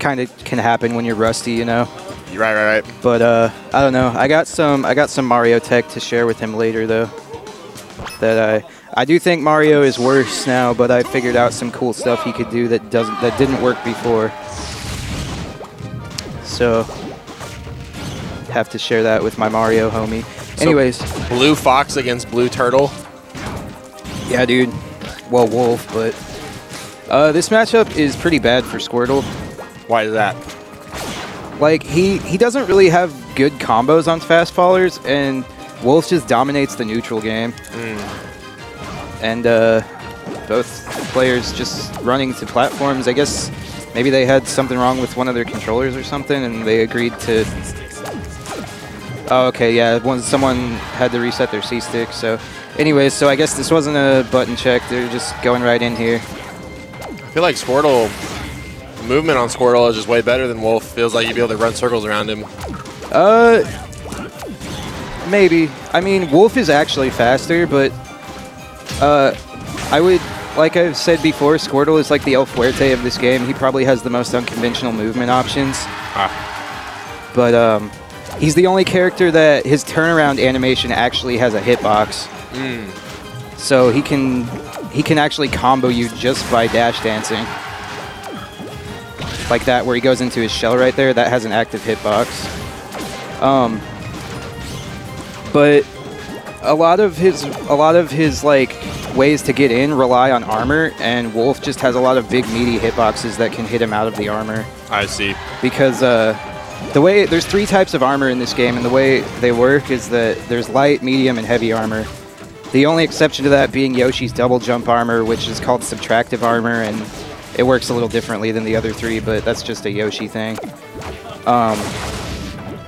kind of can happen when you're rusty, you know. Right. But I don't know. I got some Mario tech to share with him later though. That I do think Mario is worse now, but I figured out some cool stuff he could do that didn't work before. So have to share that with my Mario homie. So anyways, Blue Fox against Blue Turtle. Yeah, dude. Well, Wolf, but this matchup is pretty bad for Squirtle. Why is that? Like, he doesn't really have good combos on fast fallers, and Wolf just dominates the neutral game. And both players just running to platforms. I guess maybe they had something wrong with one of their controllers or something, and they agreed to... Oh, okay, yeah, someone had to reset their C-stick, so... Anyways, so I guess this wasn't a button check. They're just going right in here. I feel like Squirtle... movement on Squirtle is just way better than Wolf. Feels like you'd be able to run circles around him. Maybe. I mean, Wolf is actually faster, but I would, like I've said before, Squirtle is like the El Fuerte of this game. He probably has the most unconventional movement options. But he's the only character that his turnaround animation actually has a hitbox. So he can actually combo you just by dash dancing. Like that, where he goes into his shell right there, that has an active hitbox. But a lot of his like ways to get in rely on armor, and Wolf just has a lot of big meaty hitboxes that can hit him out of the armor. I see. Because there's 3 types of armor in this game, and the way they work is that there's light, medium, and heavy armor. The only exception to that being Yoshi's double jump armor, which is called subtractive armor, and it works a little differently than the other 3, but that's just a Yoshi thing.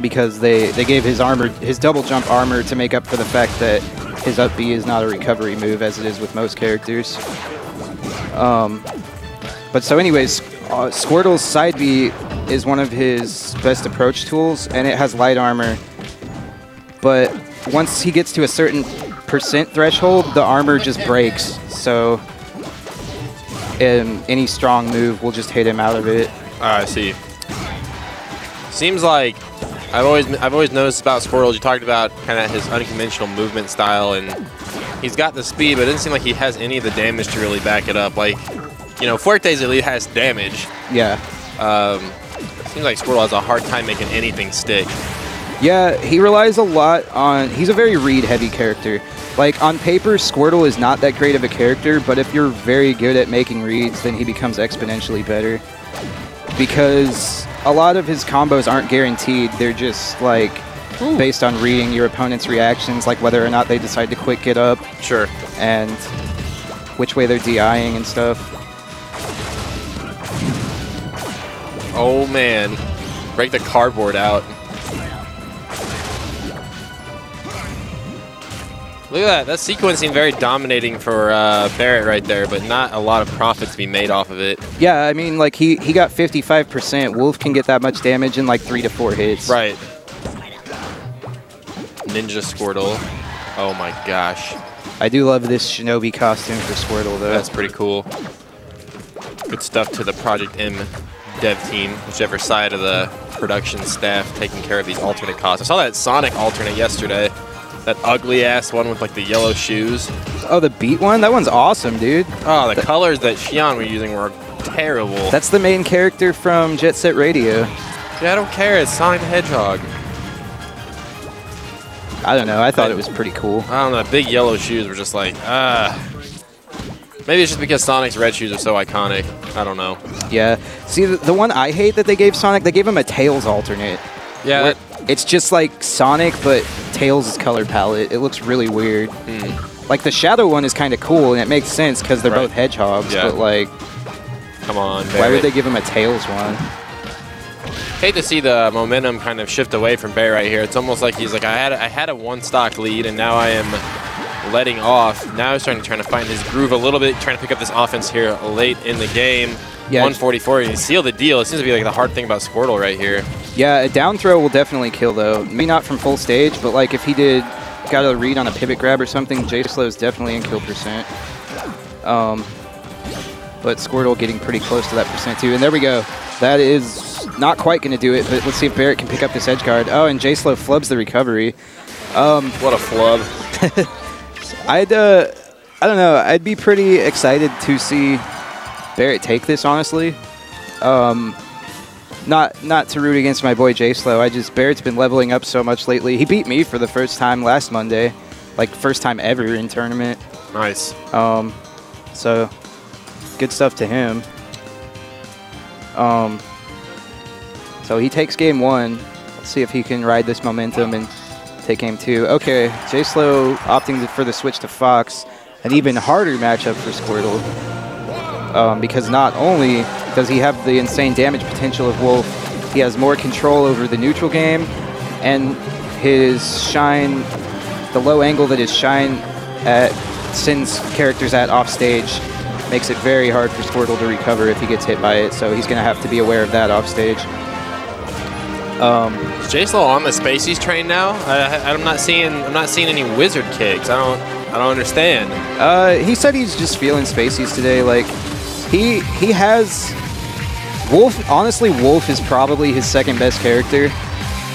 Because they gave his double jump armor to make up for the fact that his up B is not a recovery move, as it is with most characters. But so anyways, Squirtle's side B is one of his best approach tools, and it has light armor. But once he gets to a certain % threshold, the armor just breaks. So any strong move will just hit him out of it. I see. Seems like I've always noticed about Squirtle. You talked about kind of his unconventional movement style, and he's got the speed, but it doesn't seem like he has any of the damage to really back it up. Like, you know, Fuerte's at least has damage. Yeah. Seems like Squirtle has a hard time making anything stick. Yeah, he relies a lot on... He's a very read-heavy character. Like, on paper, Squirtle is not that great of a character, but if you're very good at making reads, then he becomes exponentially better. Because a lot of his combos aren't guaranteed. They're just, like, based on reading your opponent's reactions, like whether or not they decide to quick get up. Sure. And which way they're DIing and stuff. Oh, man. Break the cardboard out. Look at that. That sequence seemed very dominating for Barrett right there, but not a lot of profit to be made off of it. Yeah, I mean, like, he got 55%. Wolf can get that much damage in, like, 3 to 4 hits. Right. Ninja Squirtle. Oh, my gosh. I do love this Shinobi costume for Squirtle, though. That's pretty cool. Good stuff to the Project M dev team, whichever side of the production staff taking care of these alternate costumes. I saw that Sonic alternate yesterday. That ugly-ass one with, like, the yellow shoes. Oh, the beat one? That one's awesome, dude. Oh, the colors that Xion were using were terrible. That's the main character from Jet Set Radio. Yeah, I don't care. It's Sonic the Hedgehog. I don't know. I thought it was pretty cool. I don't know. The big yellow shoes were just like, Maybe it's just because Sonic's red shoes are so iconic. I don't know. Yeah. See, the one I hate that they gave Sonic, they gave him a Tails alternate. Yeah. It's just like Sonic, but Tails' color palette. It looks really weird. Like, the Shadow one is kind of cool, and it makes sense because they're both hedgehogs, but, like... Come on, Barrett. Why would they give him a Tails one? Hate to see the momentum kind of shift away from Barrett right here. It's almost like he's like, I had a one-stock lead, and now I am letting off. Now he's trying to find his groove a little bit, trying to pick up this offense here late in the game. Yeah, 144, and seal the deal. It seems to be like the hard thing about Squirtle right here. Yeah, a down throw will definitely kill, though. Maybe not from full stage, but like if he got a read on a pivot grab or something, J-Slow is definitely in kill percent. But Squirtle getting pretty close to that percent too. And there we go. That is not quite going to do it, but let's see if Barrett can pick up this edge guard. Oh, and J-Slow flubs the recovery. What a flub. I don't know. I'd be pretty excited to see Barrett take this, honestly. Not to root against my boy J-Slow. Barrett's been leveling up so much lately. He beat me for the first time last Monday, like first time ever in tournament. Nice. So good stuff to him. So he takes game 1. Let's see if he can ride this momentum and take game 2. Okay, J-Slow opting for the switch to Fox. An even harder matchup for Squirtle. Because not only does he have the insane damage potential of Wolf, he has more control over the neutral game, and his shine, the low angle that his shine sends characters at off stage makes it very hard for Squirtle to recover if he gets hit by it, so he's going to have to be aware of that off stage. Is J-Slow on the Spaceys train now? I'm not seeing any wizard kicks. I don't understand. He said he's just feeling Spaceys today. Like he has Wolf. Honestly, Wolf is probably his second best character,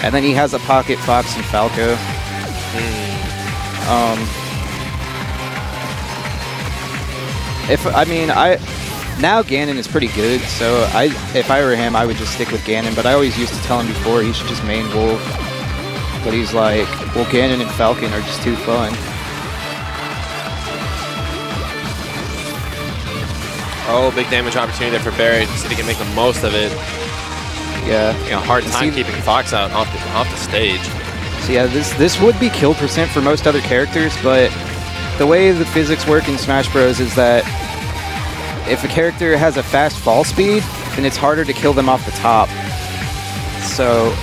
and then he has a pocket Fox and Falco. Now Ganon is pretty good, so if I were him, I would just stick with Ganon, but I always used to tell him before he should just main Wolf. But he's like, well, Ganon and Falcon are just too fun. Oh, big damage opportunity there for Barrett, so he can make the most of it. Yeah. A hard time keeping Fox out off the stage. So yeah, this would be kill percent for most other characters, but the way the physics work in Smash Bros. Is that if a character has a fast fall speed, then it's harder to kill them off the top. So,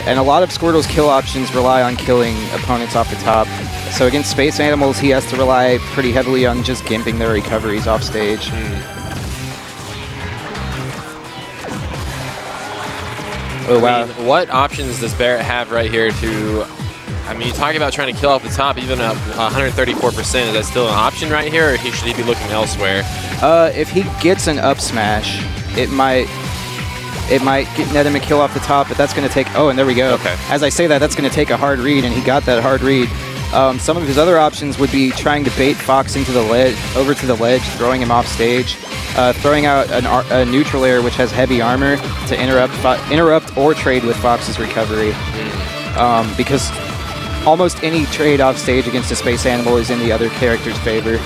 and a lot of Squirtle's kill options rely on killing opponents off the top. So against Space Animals, he has to rely pretty heavily on just gimping their recoveries off stage. Oh, wow. I mean, what options does Barrett have right here to... I mean, you talk about trying to kill off the top, even at 134%. Is that still an option right here, or should he be looking elsewhere? If he gets an up smash, it might net him a kill off the top, but that's going to take... Oh, and there we go. Okay. As I say that, that's going to take a hard read, and he got that hard read. Some of his other options would be trying to bait Fox into the ledge, over to the ledge, throwing him off stage, throwing out a neutral air which has heavy armor to interrupt or trade with Fox's recovery. Because almost any trade off stage against a Space Animal is in the other character's favor.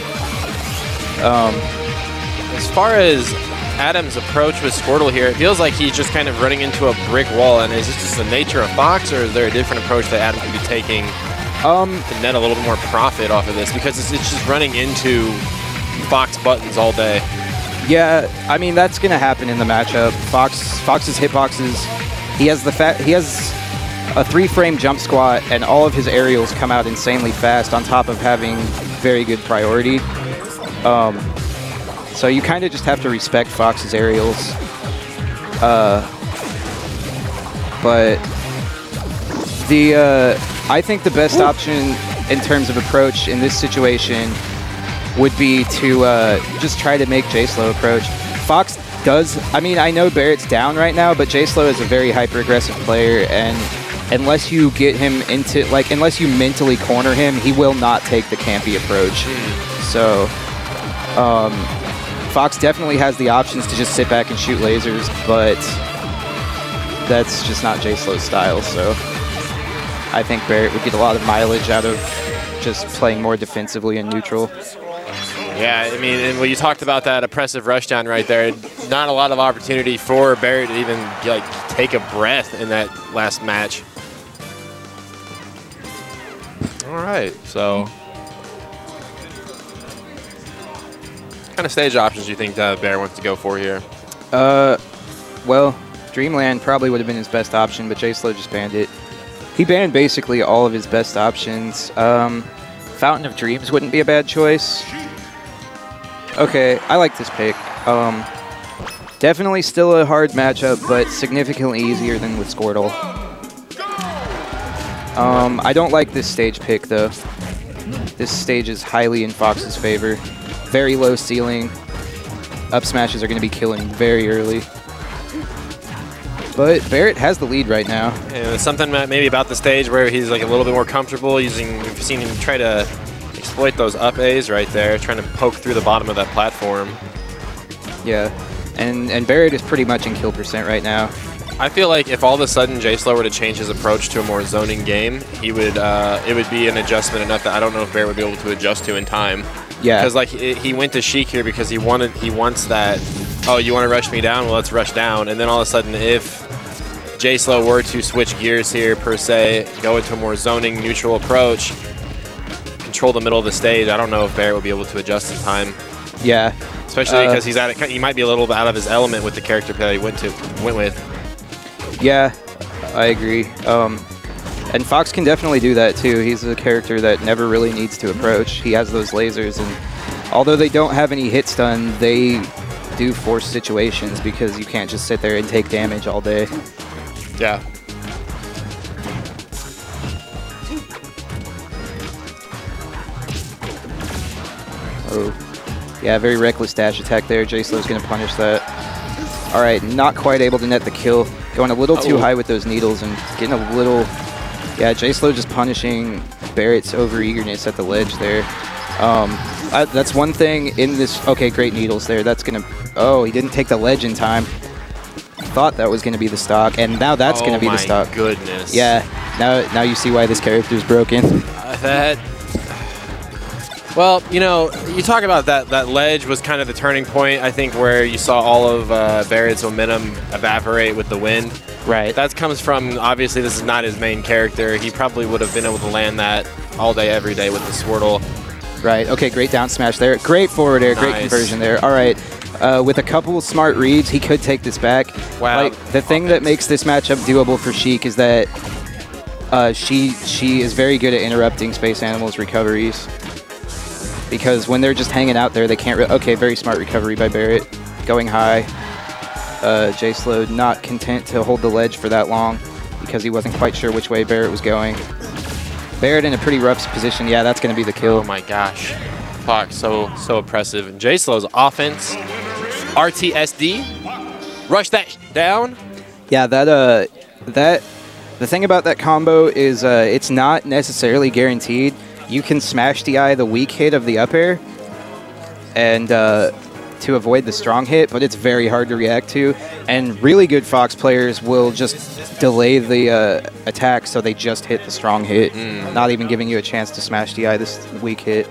As far as Adam's approach with Squirtle here, it feels like he's just kind of running into a brick wall. And is this just the nature of Fox, or is there a different approach that Adam could be taking to net a little bit more profit off of this? Because it's just running into Fox buttons all day. Yeah, I mean, that's going to happen in the matchup. Fox's hitboxes, he has a 3-frame jump squat, and all of his aerials come out insanely fast on top of having very good priority. So you kind of just have to respect Fox's aerials. But I think the best option in terms of approach in this situation would be to just try to make J-Slow approach. Fox does, I mean, I know Barrett's down right now, but J-Slow is a very hyper-aggressive player, and unless you get him into, like, unless you mentally corner him, he will not take the campy approach. So, Fox definitely has the options to just sit back and shoot lasers, but that's just not J-Slow's style, so I think Barrett would get a lot of mileage out of just playing more defensively and neutral. Yeah, I mean, and when you talked about that oppressive rushdown right there, not a lot of opportunity for Barrett to even like take a breath in that last match. All right, so what kind of stage options do you think Barrett wants to go for here? Well, Dreamland probably would have been his best option, but J-Slow just banned it. He banned basically all of his best options. Fountain of Dreams wouldn't be a bad choice. Okay, I like this pick. Definitely still a hard matchup, but significantly easier than with Squirtle. I don't like this stage pick, though. This stage is highly in Fox's favor. Very low ceiling. Up smashes are going to be killing very early. But Barrett has the lead right now. And it's something maybe about the stage where he's like a little bit more comfortable using. We've seen him try to exploit those up A's right there, trying to poke through the bottom of that platform. Yeah, and Barrett is pretty much in kill percent right now. I feel like if all of a sudden J-Slow were to change his approach to a more zoning game, he would. It would be an adjustment enough that I don't know if Barrett would be able to adjust to in time. Yeah, because like he went to Sheik here because he wants that. Oh, you want to rush me down? Well, let's rush down. And then all of a sudden, if J-Slow were to switch gears here per se, go into a more zoning neutral approach, control the middle of the stage, I don't know if Barrett would be able to adjust in time. Yeah, especially because he might be a little bit out of his element with the character that he went with. Yeah, I agree. And Fox can definitely do that too. He's a character that never really needs to approach. He has those lasers, and although they don't have any hit stun, they do force situations because you can't just sit there and take damage all day. Yeah. Oh, yeah, very reckless dash attack there. J-Slow's going to punish that. All right, not quite able to net the kill. Going a little too high with those needles and getting a little... Yeah, J-Slow just punishing Barrett's over-eagerness at the ledge there. That's one thing in this... Okay, great needles there. That's going to... Oh, he didn't take the ledge in time. Thought that was going to be the stock, and now that's going to be the stock. Oh, my goodness. Yeah, now you see why this character is broken. Well, you know, you talk about that ledge was kind of the turning point, I think, where you saw all of Barrett's momentum evaporate with the wind. Right. That comes from, obviously, this is not his main character. He probably would have been able to land that all day, every day with the Squirtle. Right. Okay, great down smash there. Great forward air, great conversion there. All right. With a couple smart reads, he could take this back. Wow. Like, the thing that makes this matchup doable for Sheik is that she is very good at interrupting Space Animal's recoveries. Because when they're just hanging out there, they can't... Okay, very smart recovery by Barrett. Going high. J-Slow not content to hold the ledge for that long because he wasn't quite sure which way Barrett was going. Barrett in a pretty rough position. Yeah, that's going to be the kill. Oh my gosh. Fuck, so oppressive. And J-Slow's offense, RTSD, rush that down. Yeah, the thing about that combo is it's not necessarily guaranteed. You can smash DI the weak hit of the up air and to avoid the strong hit, but it's very hard to react to. And really good Fox players will just delay the attack so they just hit the strong hit, not even giving you a chance to smash DI this weak hit.